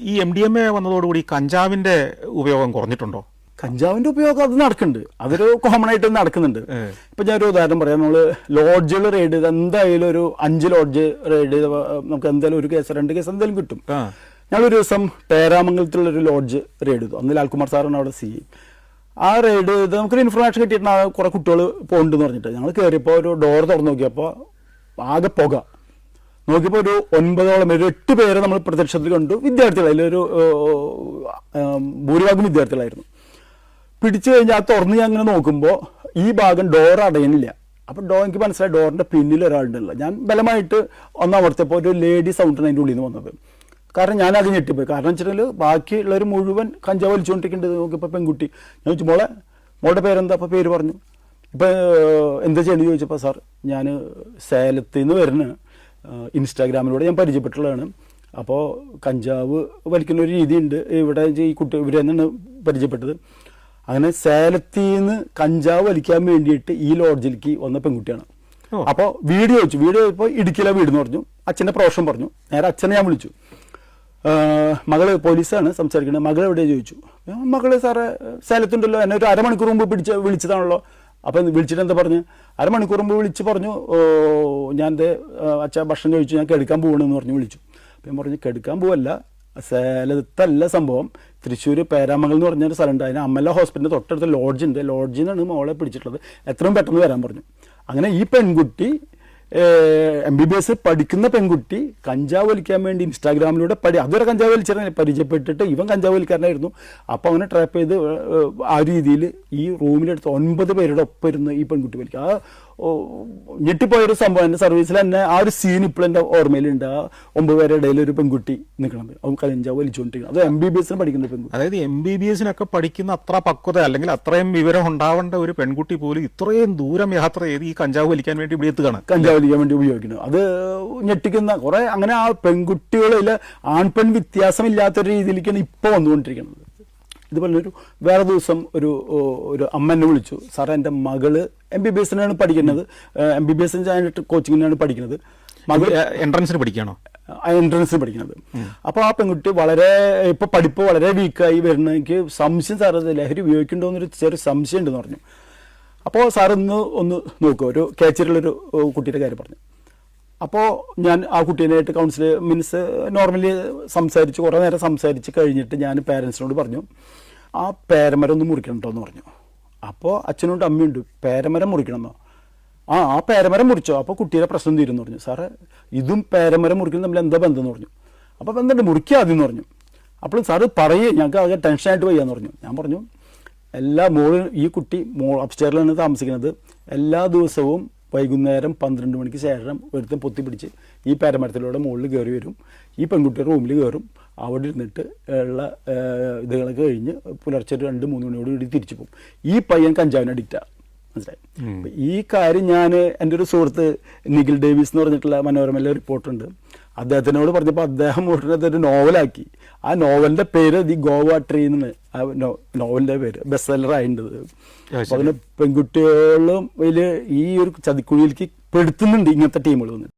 ഈ MDMA വന്നതോടുകൂടി കഞ്ചാവിന്റെ ഉപയോഗം കുറഞ്ഞിട്ടുണ്ടോ? കഞ്ചാവിന്റെ ഉപയോഗം അത് നടക്കുന്നുണ്ട്, അതൊരു കോമൺ ആയിട്ട് നടക്കുന്നുണ്ട്. ഇപ്പൊ ഞാനൊരു ഉദാഹരണം പറയാം. നമ്മള് ലോഡ്ജുകൾ റെയ്ഡ് ചെയ്ത് എന്തായാലും ഒരു 5 ലോഡ്ജ് റെയ്ഡ് ചെയ്ത് നമുക്ക് എന്തായാലും ഒരു കേസ് 2 കേസ് എന്തായാലും കിട്ടും. ഞങ്ങളൊരു ദിവസം പേരാമംഗലത്തിലുള്ളൊരു ലോഡ്ജ് റെയ്ഡ് ചെയ്തു. അന്ന് ലാൽകുമാർ സാറാണ് അവിടെ CI. ആ റെയ്ഡ് ചെയ്ത് നമുക്കൊരു ഇൻഫർമേഷൻ കിട്ടിയിട്ട് കുറെ കുട്ടികൾ പോകുന്നുണ്ടെന്ന് പറഞ്ഞിട്ട് ഞങ്ങൾ കയറിയപ്പോൾ ഒരു ഡോർ തുറന്ന് നോക്കിയപ്പോൾ ആകെ പുക. നോക്കിയപ്പോൾ ഒരു 9ഓളം ഒരു 8 പേരെ നമ്മൾ പ്രത്യക്ഷത്തിൽ കണ്ടു. വിദ്യാർത്ഥികൾ, അതിലൊരു ഭൂരിഭാഗം വിദ്യാർത്ഥികളായിരുന്നു. പിടിച്ചു കഴിഞ്ഞാൽ ആ തുറന്ന് ഞാൻ അങ്ങനെ നോക്കുമ്പോൾ ഈ ഭാഗം ഡോർ അടയണില്ല. അപ്പം എനിക്ക് മനസ്സിലായി ഡോറിന്റെ പിന്നിൽ ഒരാളുണ്ടല്ല. ഞാൻ ബലമായിട്ട് ഒന്നമർത്തിയപ്പോൾ ഒരു ലേഡി സൗണ്ടാണ് അതിൻ്റെ ഉള്ളിൽ നിന്ന് വന്നത്. കാരണം ഞാൻ അത് ഞെട്ടിപ്പോയി. കാരണം വെച്ചിട്ടുണ്ടെങ്കിൽ ബാക്കിയുള്ളവർ മുഴുവൻ കഞ്ചാവ് വലിച്ചുകൊണ്ടിരിക്കേണ്ടത് നോക്കിയപ്പോൾ പെൺകുട്ടി. ഞാൻ ചോദിച്ചു മോളുടെ പേരെന്താ? അപ്പോൾ പേര് പറഞ്ഞു. ഇപ്പം എന്താ ചെയ്യണമെന്ന് ചോദിച്ചപ്പോൾ സാർ ഞാൻ സേലത്തിൽ നിന്ന് വരുന്ന ഇൻസ്റ്റാഗ്രാമിലൂടെ ഞാൻ പരിചയപ്പെട്ടുള്ളതാണ്. അപ്പോൾ കഞ്ചാവ് വലിക്കുന്ന ഒരു രീതിയുണ്ട് ഇവിടെ, ഈ കുട്ടി ഇവരെ തന്നെയാണ് പരിചയപ്പെട്ടത്. അങ്ങനെ സേലത്തിൽ നിന്ന് കഞ്ചാവ് വലിക്കാൻ വേണ്ടിയിട്ട് ഈ ലോഡ്ജിലേക്ക് വന്ന പെൺകുട്ടിയാണ്. അപ്പോൾ വീഡിയോ ഇപ്പോൾ ഇടുക്കിയിലെ വീടെന്ന് പറഞ്ഞു. അച്ഛൻ്റെ പ്രൊഫഷൻ പറഞ്ഞു. നേരെ അച്ഛനെ ഞാൻ വിളിച്ചു. മകള് പോലീസാണ് സംസാരിക്കുന്നത്. മകൾ എവിടെ ചോദിച്ചു. മകള് സാറേ സേലത്തുണ്ടല്ലോ, എന്നെ ഒരു അരമണിക്കൂർ മുമ്പ് വിളിച്ചതാണല്ലോ. അപ്പം വിളിച്ചിട്ട് എന്താ പറഞ്ഞു? അരമണിക്കൂർ മുമ്പ് വിളിച്ച് പറഞ്ഞു ഞാൻ അച്ഛൻ ഭക്ഷണം കഴിച്ചു, ഞാൻ കെടുക്കാൻ പോകണമെന്ന് പറഞ്ഞു വിളിച്ചു. അപ്പം ഞാൻ പറഞ്ഞു കെടുക്കാൻ പോവല്ല, സേലത്തല്ല സംഭവം, തൃശ്ശൂർ പേരാമംഗലം എന്ന് പറഞ്ഞൊരു സ്ഥലമുണ്ട്. അതിന് അമ്മല ഹോസ്പിറ്റലിൻ്റെ തൊട്ടടുത്ത് ലോഡ്ജുണ്ട്. ലോഡ്ജിൽ നിന്നാണ് മോളെ പിടിച്ചിട്ടുള്ളത്. എത്രയും പെട്ടെന്ന് വരാൻ പറഞ്ഞു. അങ്ങനെ ഈ പെൺകുട്ടി MBBS പഠിക്കുന്ന പെൺകുട്ടി കഞ്ചാവ് വലിക്കാൻ വേണ്ടി ഇൻസ്റ്റാഗ്രാമിലൂടെ അതുവരെ കഞ്ചാവ് വലിച്ചിരുന്ന പരിചയപ്പെട്ടിട്ട് ഇവൻ കഞ്ചാവ് വലിക്കാരനായിരുന്നു. അപ്പോൾ അവനെ ട്രാപ്പ് ചെയ്ത് ആ രീതിയിൽ ഈ റൂമിലെടുത്ത് 9 പേരുടെ ഒപ്പം ഇരുന്ന് ഈ പെൺകുട്ടി വലിക്കുക. ആ ഞെട്ടിപ്പോയൊരു സംഭവം. എൻ്റെ സർവീസിൽ തന്നെ ആ ഒരു സീൻ ഇപ്പോൾ എൻ്റെ ഓർമ്മയിലുണ്ട്. ആ 9 പേരുടെ ഇടയിൽ ഒരു പെൺകുട്ടി നിൽക്കണത്, അവൻ കഞ്ചാവ് വലിച്ചുകൊണ്ടിരിക്കുന്നത്. അത് MBBS പഠിക്കുന്ന പെൺകുട്ടി. അതായത് MBBS പഠിക്കുന്ന അത്ര പക്വത അല്ലെങ്കിൽ അത്രയും വിവരം ഉണ്ടാവേണ്ട ഒരു പെൺകുട്ടി പോലും ഇത്രയും ദൂരം യാത്ര ചെയ്ത് ഈ കഞ്ചാവ് വലിക്കാൻ വേണ്ടി ഇവിടെ എത്തുകയാണ്, കഞ്ചാവ് വലിക്കാൻ വേണ്ടി ഉപയോഗിക്കുന്നത്. അത് ഞെട്ടിക്കുന്ന കുറെ അങ്ങനെ ആ പെൺകുട്ടികളിൽ ആൺപെൺ വ്യത്യാസമില്ലാത്തൊരു രീതിയിലേക്കാണ് ഇപ്പോൾ വന്നുകൊണ്ടിരിക്കുന്നത്. ഇതുപോലെ വേറെ ദിവസം ഒരു അമ്മ എന്നെ വിളിച്ചു. സാറേ എൻ്റെ മകള് MBBS പഠിക്കുന്നത്, MBBS കോച്ചിങ്ങിനാണ് പഠിക്കുന്നത്. മകൾ എൻട്രൻസിന് പഠിക്കുകയാണോ? എൻട്രൻസിന് പഠിക്കുന്നത്. അപ്പോൾ ആ പെൺകുട്ടി വളരെ ഇപ്പോൾ പഠിപ്പ് വളരെ വീക്കായി വരുന്ന, എനിക്ക് സംശയം സാർ അത് ലഹരി ഉപയോഗിക്കണ്ടോ എന്നൊരു ചെറിയ സംശയം ഉണ്ടെന്ന് പറഞ്ഞു. അപ്പോൾ സാർ ഒന്ന് നോക്കുക, ഒരു കേച്ചറിലൊരു കുട്ടിയുടെ കാര്യം പറഞ്ഞു. അപ്പോൾ ഞാൻ ആ കുട്ടീനായിട്ട് മീൻസ് നോർമലി സംസാരിച്ച് കുറേ നേരം സംസാരിച്ച് കഴിഞ്ഞിട്ട് ഞാൻ പേരൻസിനോട് പറഞ്ഞു ആ പേരമരം ഒന്ന് മുറിക്കണം കേട്ടോ എന്ന് പറഞ്ഞു. അപ്പോൾ അച്ഛനോട് അമ്മയുണ്ട്, പേരമരം മുറിക്കണമെന്നോ? ആ പേരമരം മുറിച്ചോ? അപ്പോൾ കുട്ടിയുടെ പ്രശ്നം തീരുമെന്ന് പറഞ്ഞു. സാറേ ഇതും പേരമരം മുറിക്കണം തമ്മിൽ എന്താ ബന്ധം എന്ന് പറഞ്ഞു. അപ്പോൾ ബന്ധമുണ്ട്, മുറിക്കുക ആദ്യം എന്ന് പറഞ്ഞു. അപ്പോൾ സാറ് പറയേ, ഞങ്ങൾക്ക് ആകെ ടെൻഷനായിട്ട് വയ്യാന്ന് പറഞ്ഞു. ഞാൻ പറഞ്ഞു ഈ കുട്ടി അപ്സ്റ്റേറിലാണ് താമസിക്കുന്നത്. എല്ലാ ദിവസവും വൈകുന്നേരം 12 മണിക്ക് ശേഷം ഒരുത്തം പൊത്തി പിടിച്ച് ഈ പേരമരത്തിലൂടെ മുകളിൽ കയറി വരും. ഈ പെൺകുട്ടിയുടെ റൂമിൽ കയറും. അവിടെ ഇരുന്നിട്ട് ഉള്ള ഇതുകളൊക്കെ കഴിഞ്ഞ് പുലർച്ചെ 2-3 മണിയോട് കൂടി തിരിച്ചു പോകും. ഈ പയ്യൻ കഞ്ചാവിന് അഡിക്റ്റാണ്, മനസ്സിലായി. ഈ കാര്യം ഞാൻ എൻ്റെ ഒരു സുഹൃത്ത് നിഖിൽ ഡേവിസ് എന്ന് പറഞ്ഞിട്ടുള്ള മനോരമയിലെ റിപ്പോർട്ടുണ്ട്, അദ്ദേഹത്തിനോട് പറഞ്ഞപ്പോൾ അദ്ദേഹം ഒരു നോവലാക്കി. ആ നോവലിൻ്റെ പേര് ദി ഗോവ ട്രീ എന്ന്, ആ നോവലിൻ്റെ പേര് ബെസ്റ്റ് സെല്ലർ ആയിട്ടുണ്ട്. അപ്പോൾ അങ്ങനെ പെൺകുട്ടികളും ഈ ഒരു ചതിക്കുഴിയിലേക്ക് പെടുത്തുന്നുണ്ട് ഇങ്ങനത്തെ ടീമുകൾ വന്നിട്ട്.